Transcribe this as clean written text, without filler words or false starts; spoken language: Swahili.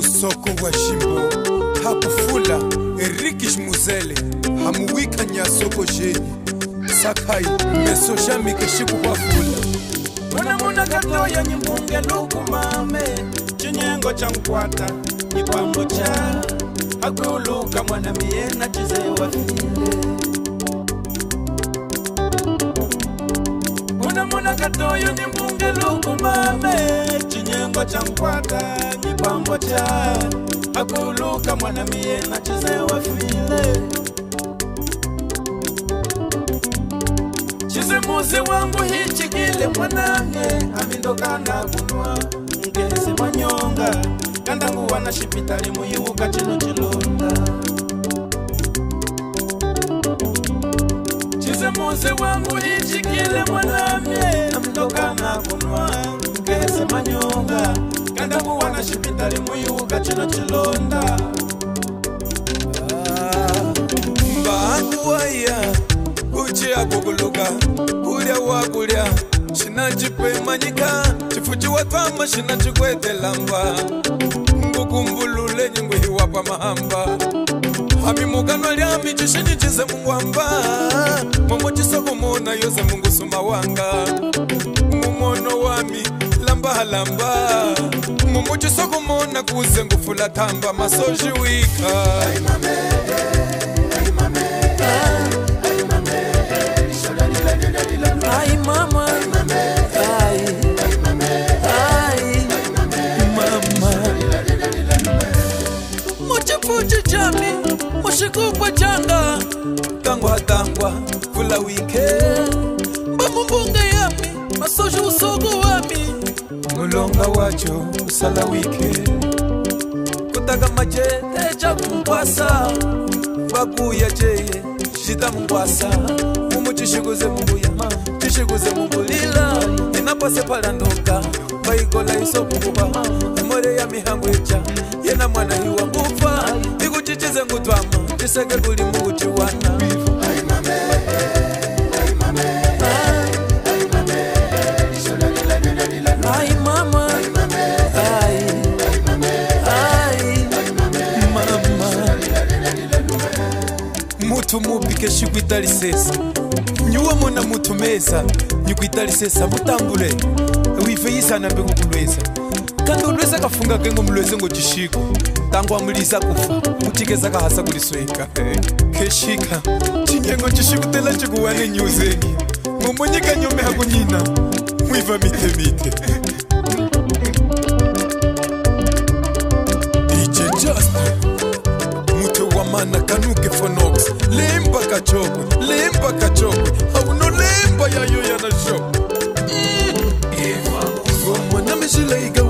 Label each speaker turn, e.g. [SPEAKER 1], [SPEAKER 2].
[SPEAKER 1] usoko wa shimbo hakufula Erikish Muzele hamuwika nyasoko jeni sakai meso jami keshiku wafula
[SPEAKER 2] muna katoya nyimbunge lukumame chinyengo chankwata nipambo cha akuluka mwana miena chizewa file muna katoya nyimbunge lukumame chinyengo chankwata nipambo cha akuluka mwana miena chizewa file Chizemuze wangu hichi kile mwanange amindokana kunwa ngezi manyonga kandangu wana shipitali muyiwuka chino chilonda Chizemuze wangu hichi kile mwanange amindokana kunwa ngezi manyonga kandangu wana shipitali muyiwuka chino chilonda
[SPEAKER 1] Mbangu waya Uchi akuguluka, kulia wakulia Shina jipe manyika, chifuchi watama shina chikwete lamba Mbukumbulule nyingu hiwapa mahamba Hami mugano liami chishini chize mungwamba Momo chisoku muna yose mungu sumawanga Mumono wami lamba lamba Momo chisoku muna kuze ngufula tamba masoji wika
[SPEAKER 2] Ay mame, ay mame
[SPEAKER 3] Ay mama, ay, ay, mama. Muchifuchi chami, mushikupwa changa.
[SPEAKER 1] Tangwa, fula wike.
[SPEAKER 3] Bamumbunga yami, masojo usogo wami.
[SPEAKER 1] Mulonga wacho, usala wike. Kutaga maje, eja kumpasa. Bakuya jeye, shita mungwasa. Chishuguze munguya, chishuguze mungulila Inapase pala ndoka, baikola iso kukuba Amore ya mihangu echa, yena mwana hiwa ngufa Iku chichize ngutwama, chiseke kuli mungu chiwana
[SPEAKER 2] Ay mame, ay mame, ay mame
[SPEAKER 3] Ay mama, ay, ay, mama
[SPEAKER 1] Mutu mubike shikuitali sesa Nyuwa mona mutu mesa Nyukuitali sesa mutambule Wife yisa nambe kukulweza Kandi ulweza kafunga kengo mlweze ngo jishiko Tangu amulisa kufa Mutikeza kahasa kulisweka Keshika Chinyengo jishiku tela chikuwane nyuzengi Mumonyeka nyome hakunyina Mwiva mite DJ Justin Mutu wamana kanuke fonox Lemba kachokwe Hauno lemba ya yo ya na show Mwana mishila iga